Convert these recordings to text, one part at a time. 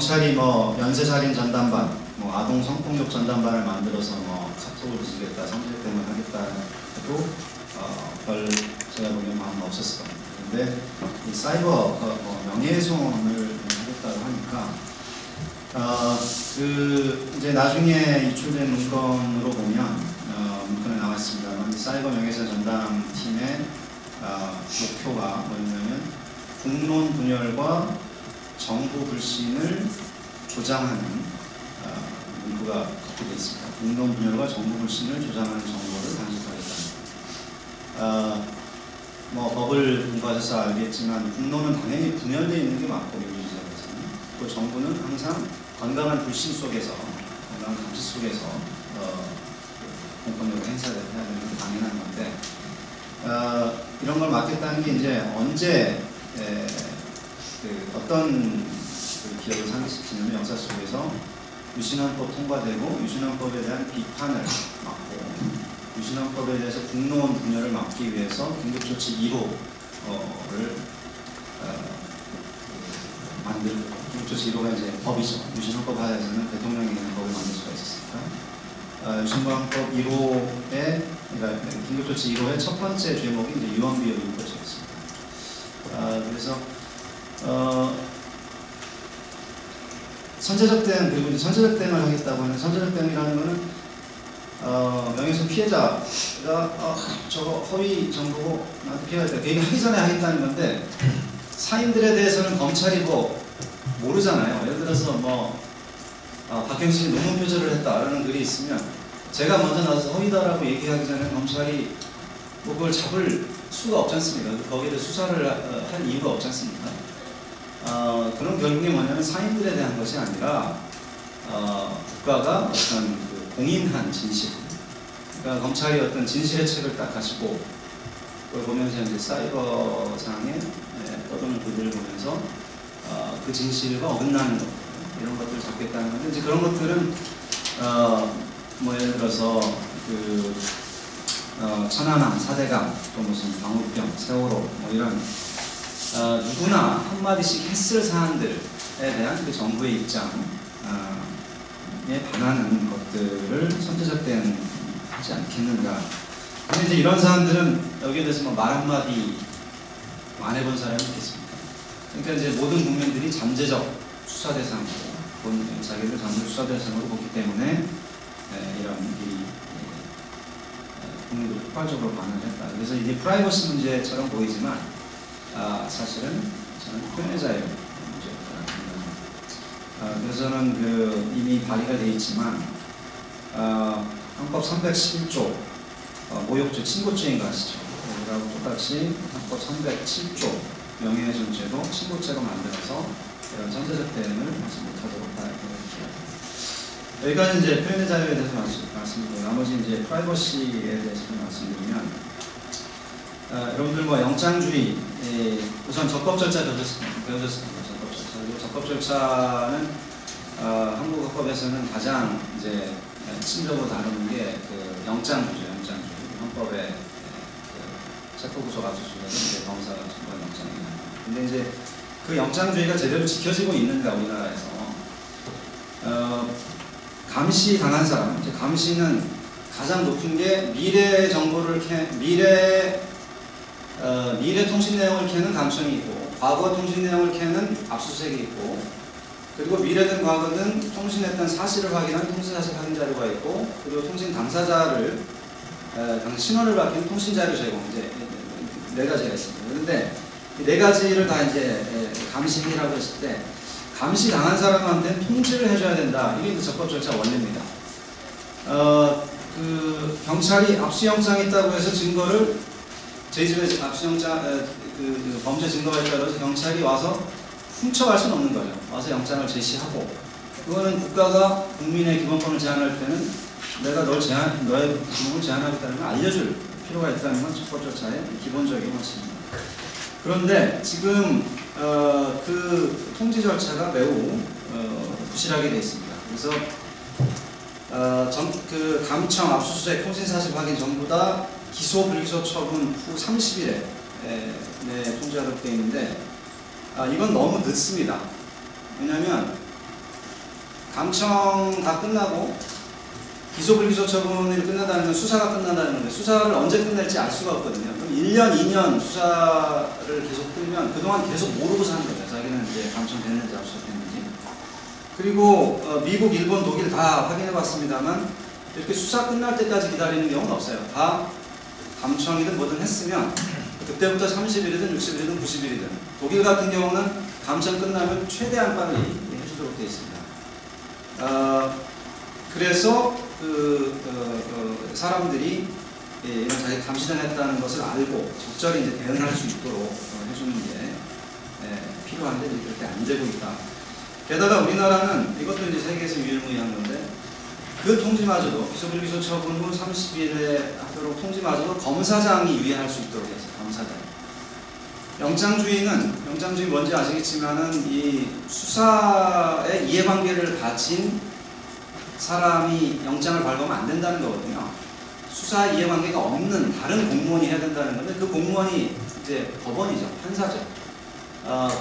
경찰이 뭐 연쇄살인 전담반, 뭐 아동 성폭력 전담반을 만들어서 뭐 카톡을 부수겠다, 성폭행을 하겠다 해도 별 제가 보기엔 마음 없었을 겁니다. 근데 이 사이버 명예훼손을 하겠다고 하니까 이제 나중에 유출된 문건으로 보면 문건에 나와 있습니다만 사이버 명예훼손 전담 팀의 목표가 뭐냐면 국론 분열과 정보 불신을 조장하는 문구가 적혀져 있습니다. 국론 분열과 정보 불신을 조장하는 정보를 단속하겠다. 뭐 법을 공부하셔서 알겠지만 국론은 당연히 분열되어 있는 게 맞고 민주주의자에서는 또 정부는 항상 건강한 불신 속에서 건강한 감시 속에서 공권력을 행사해야 되는 게 당연한 건데 이런 걸 막겠다는 게 이제 언제 어떤 기업을 상기시키냐면 역사 속에서 유신헌법 통과되고 유신헌법에 대한 비판을 막고 유신헌법에 대해서 국론 분열을 막기 위해서 긴급조치 1호를 만들고 긴급조치 1호가 이제 법이죠. 유신헌법 하에서는 대통령이 있는 법을 만들 수가 있었으니까 유신헌법 1호의 그러니까 긴급조치 1호의 첫 번째 죄목이 이제 유언비어 유포죄였습니다. 그래서 선제적 대응 그리고 이제 선제적 대응을 하겠다고 하는 선제적 대응이라는 거는 명예훼손 피해자가 저거 허위 정보고 나한테 피해야겠다. 그 얘기 하기 전에 하겠다는 건데 사인들에 대해서는 검찰이 뭐 모르잖아요. 예를 들어서 뭐 박형신이 논문 표절을 했다라는 글이 있으면 제가 먼저 나서서 허위다라고 얘기하기 전에 검찰이 뭐 그걸 잡을 수가 없지 않습니까? 거기에 대해 수사를 할 이유가 없지 않습니까? 그런 결국이 뭐냐면 사인들에 대한 것이 아니라 국가가 어떤 공인한 진실, 그러니까 검찰이 어떤 진실의 책을 딱 가지고 그걸 보면서 이제 사이버상에 떠도는 글들을 보면서 그 진실과 어긋나는 것들 이런 것들을 잡겠다는 건데 이제 그런 것들은 뭐 예를 들어서 천안함, 사대강, 또 무슨 광우병, 세월호 뭐 이런 누구나 한마디씩 했을 사안들에 대한 그 정부의 입장에 반하는 것들을 선제적 대응하지 않겠는가. 근데 이제 이런 사람들은 여기에 대해서 뭐 말 한마디 안 해본 사람이 있겠습니까? 그러니까 이제 모든 국민들이 잠재적 수사 대상으로 자기들 잠재적 수사 대상으로 보기 때문에 이런 일이 국민들이 폭발적으로 반응을 했다. 그래서 이게 프라이버시 문제처럼 보이지만 사실은 저는 표현의 자유 문제였다. 그래서 저는 이미 발의가 되어 있지만 헌법 311조 모욕죄, 친고죄인가 하시죠. 그거하고 똑같이 헌법 307조 명예훼손죄도 친고죄로 만들어서 이런 선제적 대응을 하지 못하도록 하겠습니다. 여기까지 이제 표현의 자유에 대해서 말씀드리고 나머지 이제 프라이버시에 대해서 말씀드리면 여러분들 뭐 영장주의 우선 적법 절차 배우셨습니다. 적법 절차는 한국 헌법에서는 가장 이제 핵심적으로 다루는 게 영장주의죠. 영장주의. 헌법의 체포구속 압수수색은 이제 검사가 청구한 영장이에요. 근데 이제 그 영장주의가 제대로 지켜지고 있는가 우리나라에서 감시 당한 사람, 감시는 가장 높은 게 미래 정보를 미래 통신 내용을 캐는 감청이 있고 과거 통신 내용을 캐는 압수수색이 있고 그리고 미래든 과거든 통신했던 사실을 확인한 통신사실 확인 자료가 있고 그리고 통신 당사자를 신원을 밝히는 통신 자료 제공 이제 네 가지가 있습니다. 그런데 이 네 가지를 다 이제 감시행위라고 했을 때 감시 당한 사람한테는 통지를 해줘야 된다. 이게 적법 절차 원리입니다. 경찰이 압수영장이 있다고 해서 증거를 저희 집에 압수영장 범죄 증거가 있다고 해서 경찰이 와서 훔쳐갈 수는 없는 거죠. 와서 영장을 제시하고 그거는 국가가 국민의 기본권을 제한할 때는 내가 너의 기본을 제한하겠다는 걸 알려줄 필요가 있다는 건 적법 절차의 기본적인 원칙입니다. 그런데 지금 그 통지 절차가 매우 부실하게 되어 있습니다. 그래서 그 감청, 압수수색, 통신사실 확인 전부 다 기소, 불기소 처분 후 30일에 통지하도록 되어 있는데 이건 너무 늦습니다. 왜냐하면 감청 다 끝나고 기소불기소 처분이 끝난다는 건 수사가 끝난다는 건데 수사를 언제 끝낼지 알 수가 없거든요. 그럼 1년, 2년 수사를 계속 끌면 그동안 계속 모르고 사는 거예요. 자기는 이제 감청됐는지 압수됐는지. 그리고 미국, 일본, 독일 다 확인해 봤습니다만 이렇게 수사 끝날 때까지 기다리는 경우는 없어요. 다 감청이든 뭐든 했으면 그때부터 30일이든 60일이든 90일이든 독일 같은 경우는 감청 끝나면 최대한 빨리 해주도록 되어 있습니다. 그래서 사람들이 이런 자기 감시당했다는 것을 알고 적절히 이제 대응할 수 있도록 해주는 게 필요한데 그렇게 안 되고 있다. 게다가 우리나라는 이것도 이제 세계에서 유일무이한 건데 그 통지마저도 기소불기소 처분 후 30일에 하도록 통지마저도 검사장이 유예할 수 있도록 해서 검사장. 영장주의 뭔지 아시겠지만은 이 수사의 이해관계를 가진 사람이 영장을 발부하면 안 된다는 거거든요. 수사 이해관계가 없는 다른 공무원이 해야 된다는 건데 그 공무원이 이제 법원이죠. 판사죠.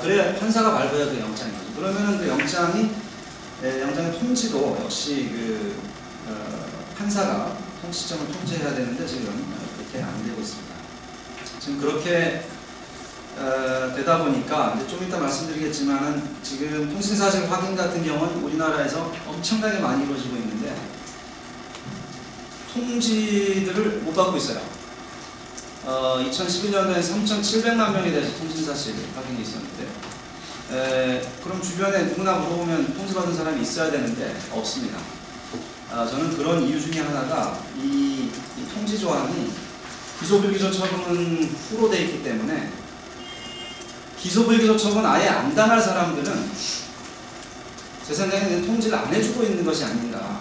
그래야 판사가 발부해야 그 영장이죠. 그러면은 그 영장의 통지도 역시 판사가 통지점을 통제해야 되는데 지금 그렇게 안 되고 있습니다. 지금 그렇게 되다 보니까 이제 좀 이따 말씀드리겠지만은 지금 통신사실 확인 같은 경우는 우리나라에서 엄청나게 많이 이루어지고 있는데 통지들을 못 받고 있어요. 2011년도에 3,700만 명에 대해서 통신사실 확인이 있었는데 그럼 주변에 누구나 물어보면 통지받은 사람이 있어야 되는데 없습니다. 저는 그런 이유 중에 하나가 이 통지 조항이 기소불기소 처분 후로 되어 있기 때문에 기소불기소 처분 아예 안 당할 사람들은 제 생각에는 통지를 안 해주고 있는 것이 아닌가.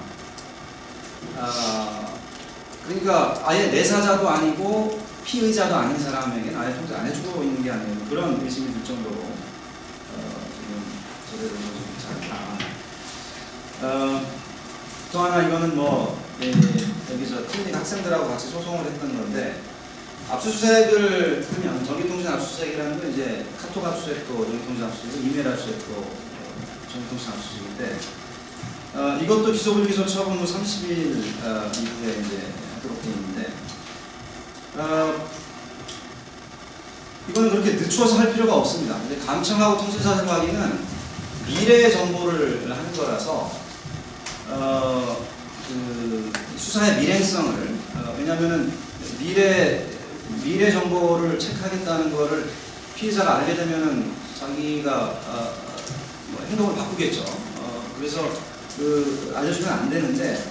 그러니까 아예 내사자도 아니고 피의자도 아닌 사람에게는 아예 통지 안 해주고 있는 게 아니에요. 그런 의심이 들 정도로 지금 제대로 이루어지지 않다. 또 하나 이거는 여기서 클리닉 학생들하고 같이 소송을 했던 건데 압수수색을 하면 전기통신 압수수색이라는 건 이제 카톡 압수수색도 전기통신 압수수색이고 이메일 압수수색도 전기통신 압수수색인데 이것도 기소불기소 처분 후 30일 이후에 이제 하도록 되어 있는데 이거는 그렇게 늦춰서 할 필요가 없습니다. 근데 감청하고 통신사실 확인은 미래의 정보를 하는 거라서 수사의 밀행성을 왜냐하면은 미래 정보를 체크하겠다는 거를 피해자가 알게 되면은 자기가 행동을 바꾸겠죠. 그래서 알려주면 안 되는데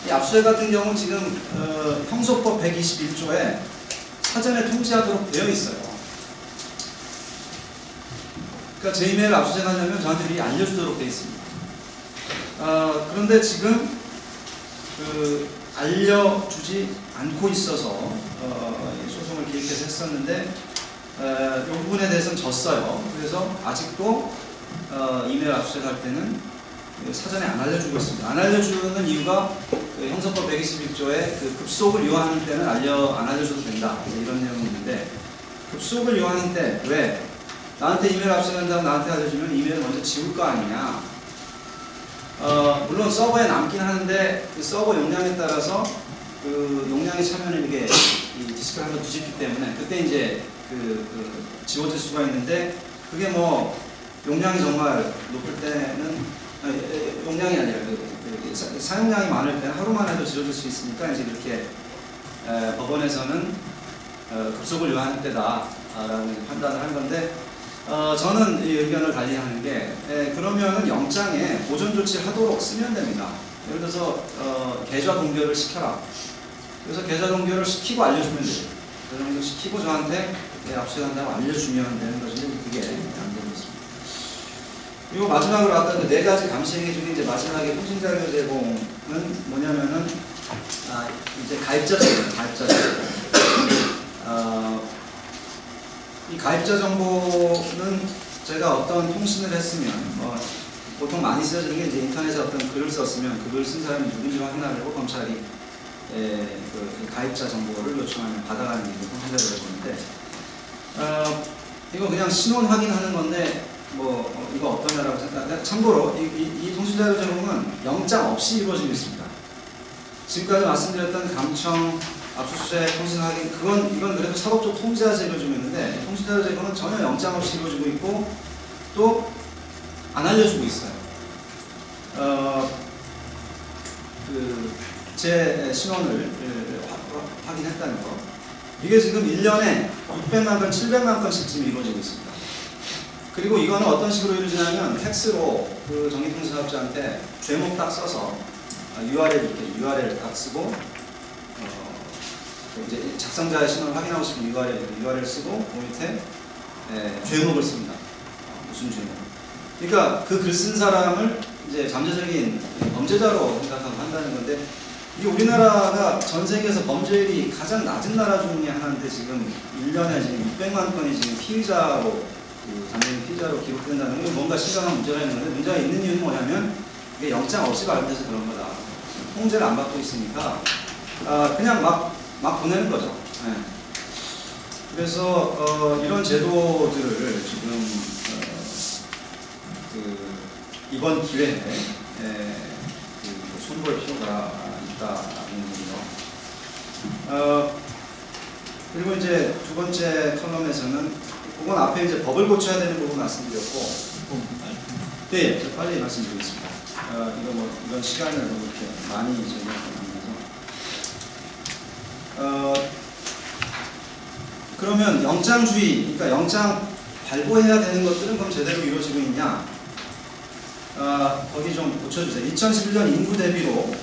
이 압수수색 같은 경우 지금 형소법 121조에 사전에 통지하도록 되어 있어요. 그러니까 제 이메일을 압수수색하려면 저한테 미리 알려주도록 되어 있습니다. 그런데 지금 알려주지 않고 있어서 소송을 기획해서 했었는데 이 부분에 대해서는 졌어요. 그래서 아직도 이메일 압수수색할 때는 사전에 안 알려주고 있습니다. 안 알려주는 이유가 형사법 121조에 급속을 요하는 때는 안 알려줘도 된다. 이런 내용이 있는데 급속을 요하는 때 왜? 나한테 이메일 압수수색한다고 나한테 알려주면 이메일을 먼저 지울 거 아니냐. 물론 서버에 남긴 하는데 그 서버 용량에 따라서 그 용량이 차면 이게 이 디스크를 한번 뒤집기 때문에 그때 이제 지워질 수가 있는데 그게 뭐 용량이 정말 높을 때는 용량이 아니라 사용량이 많을 때는 하루만 해도 지워질 수 있으니까 이제 이렇게 법원에서는 급속을 요하는 때다라고 판단을 한 건데 저는 이 의견을 달리하는 게 그러면은 영장에 보존 조치를 하도록 쓰면 됩니다. 예를 들어서 계좌 동결을 시켜라. 그래서 계좌 동결을 시키고 알려주면 돼요. 계좌 동결 시키고 저한테 압수수색한다고 알려주면 되는 것인데 그게 안 되고 있습니다. 그리고 마지막으로 아까 그 4가지 감시행위 중에 이제 마지막에 통신자료 제공은 뭐냐면은 이제 가입자 정보. 이 가입자 정보는 제가 어떤 통신을 했으면 보통 많이 쓰여지는 게 이제 인터넷에 어떤 글을 썼으면 그 글을 쓴 사람이 누군지 확인하려고 검찰이 그 가입자 정보를 요청하면 받아가는 게 통신자료를 보는데 이거 그냥 신원 확인하는 건데 이거 어떠냐라고 생각하는데, 참고로 이 통신자료 제공은 영장 없이 이루어지고 있습니다. 지금까지 말씀드렸던 감청, 압수수색, 통신 확인, 이건 그래도 사법적 통제하에서 이루어지고 있는데, 통신자료 제공은 전혀 영장 없이 이루어지고 있고 또 안 알려주고 있어요. 제 신원을 확인했다는 거. 이게 지금 1년에 600만 건, 700만 건씩 지금 이루어지고 있습니다. 그리고 이거는 어떤 식으로 이루어지냐면 팩스로 그 전기통신사업자한테 죄목 딱 써서 URL 딱 쓰고 이제 작성자의 신원을 확인하고 싶은 URL 쓰고 그 밑에 죄목을 씁니다. 무슨 죄목? 그러니까 그 글 쓴 사람을 이제 잠재적인 범죄자로 생각하고 한다는 건데, 이게 우리나라가 전 세계에서 범죄율이 가장 낮은 나라 중에 하나인데 지금 1년에 지금 600만 건이 지금 피의자로 잠재적인 피의자로 기록된다는 건 뭔가 심각한 문제가 있는 건데, 문제가 있는 이유는 뭐냐면 이게 영장 없이 발부돼서 그런 거다. 통제를 안 받고 있으니까 그냥 막 보내는 거죠. 네. 그래서 이런 제도들을 지금 이번 기회에 손볼 필요가 있다는 거죠. 그리고 이제 두 번째 컬럼에서는 그건 앞에 이제 법을 고쳐야 되는 부분 말씀드렸고, 네, 빨리 말씀드리겠습니다. 이런 시간을 이렇게 많이 제공하면서 그러면 영장주의, 그러니까 영장 발부해야 되는 것들은 그럼 제대로 이루어지고 있냐? 거기 좀 고쳐주세요. 2011년 인구 대비로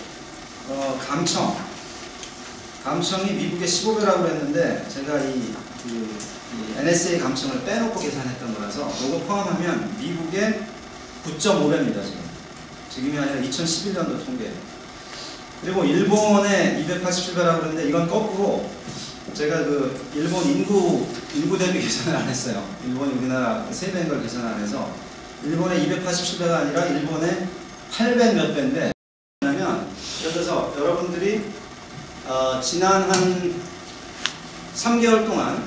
감청이 미국의 15배라고 했는데, 제가 이 NSA 감청을 빼놓고 계산했던 거라서 이거 포함하면 미국의 9.5배입니다. 지금이 아니라 2011년도 통계. 그리고 일본의 287배라고 그랬는데, 이건 거꾸로 제가 일본 인구 대비 계산을 안 했어요. 일본이 우리나라 3배인 걸 계산 안 해서 일본의 287배가 아니라 일본의 800 몇 배인데, 뭐냐면 예를 들어서 여러분들이 지난 한 3개월 동안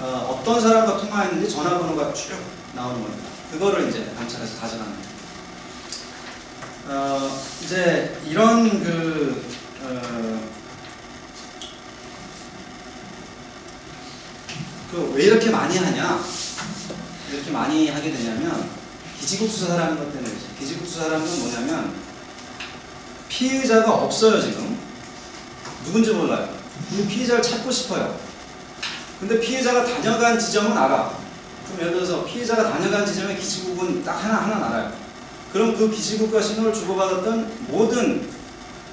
어떤 사람과 통화했는지 전화번호가 쭉 나오는 겁니다. 그거를 이제 관찰해서 가져가는 거예요. 이제 이런 왜 이렇게 많이 하냐? 이렇게 많이 하게 되냐면 기지국 수사라는 것 때문에. 기지국 수사라는 건 뭐냐면 피의자가 없어요. 지금 누군지 몰라요. 그 피의자를 찾고 싶어요. 근데 피의자가 다녀간 지점은 알아. 그럼 예를 들어서 피의자가 다녀간 지점의 기지국은 딱 하나 알아요. 그럼 그 기지국과 신호를 주고받았던 모든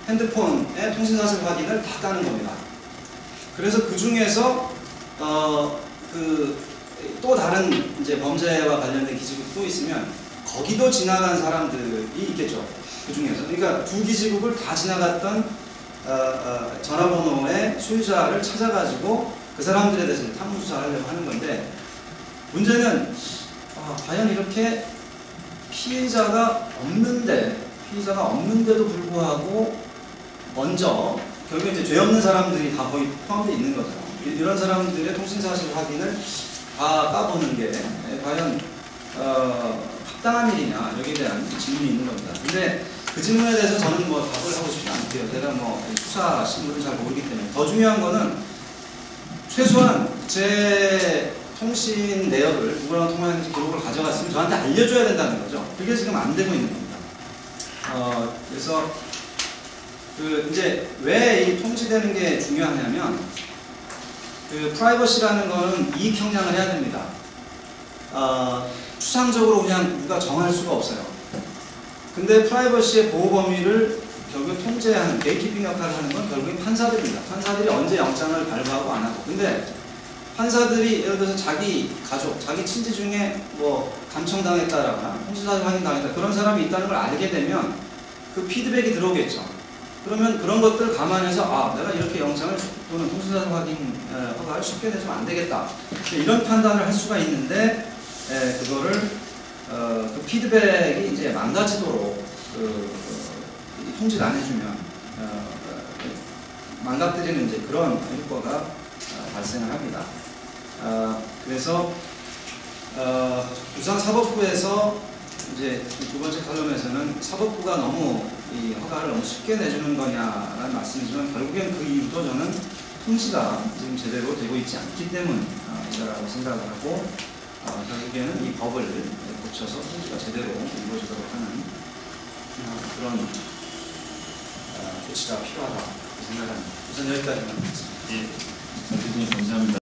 핸드폰의 통신사실 확인을 다 까는 겁니다. 그래서 그 중에서 또 다른 이제 범죄와 관련된 기지국이 또 있으면 거기도 지나간 사람들이 있겠죠. 그 중에서. 그러니까 두 기지국을 다 지나갔던 전화번호의 소유자를 찾아가지고 그 사람들에 대해서 탐문 수사를 하려고 하는 건데, 문제는 과연 이렇게 피해자가 없는데도 불구하고 먼저 결국 이제 죄 없는 사람들이 다 거의 포함되어 있는 거죠. 이런 사람들의 통신사실 확인을 다 까보는 게 과연 합당한 일이냐, 여기에 대한 질문이 있는 겁니다. 근데 그 질문에 대해서 저는 답을 하고 싶지 않고요. 제가 수사 신문을 잘 모르기 때문에. 더 중요한 거는 최소한 제 통신 내역을 누구랑 통화했는지 기록을 가져갔으면 저한테 알려줘야 된다는 거죠. 그게 지금 안 되고 있는 겁니다. 그래서 이제 왜 이 통지되는 게 중요하냐면, 프라이버시라는 거는 이익 형량을 해야 됩니다. 추상적으로 그냥 누가 정할 수가 없어요. 근데 프라이버시의 보호 범위를 결국 통제하는, 게이트키핑 역할을 하는 건 결국엔 판사들입니다. 판사들이 언제 영장을 발부하고 안 하고. 근데 판사들이 예를 들어서 자기 가족, 자기 친지 중에 감청당했다라거나 통신사실 확인당했다, 그런 사람이 있다는 걸 알게 되면 그 피드백이 들어오겠죠. 그러면 그런 것들을 감안해서 내가 이렇게 영장을 또는 통신사실 확인 허가를 쉽게 내주면 안 되겠다, 이런 판단을 할 수가 있는데, 그거를 그 피드백이 이제 망가지도록 통지를 안 해주면 망가뜨리는 이제 그런 효과가 발생을 합니다. 그래서 부산사법부에서 이제 두 번째 칼럼에서는 사법부가 너무 이 허가를 너무 쉽게 내주는 거냐라는 말씀이지만 결국엔 그 이유도 저는 통치가 지금 제대로 되고 있지 않기 때문이라고 생각을 하고 결국에는 이 법을 고쳐서 통치가 제대로 이루어지도록 하는 그런 조치가 필요하다 생각합니다. 우선 여기까지만 하겠습니다. 예, 대표님 감사합니다.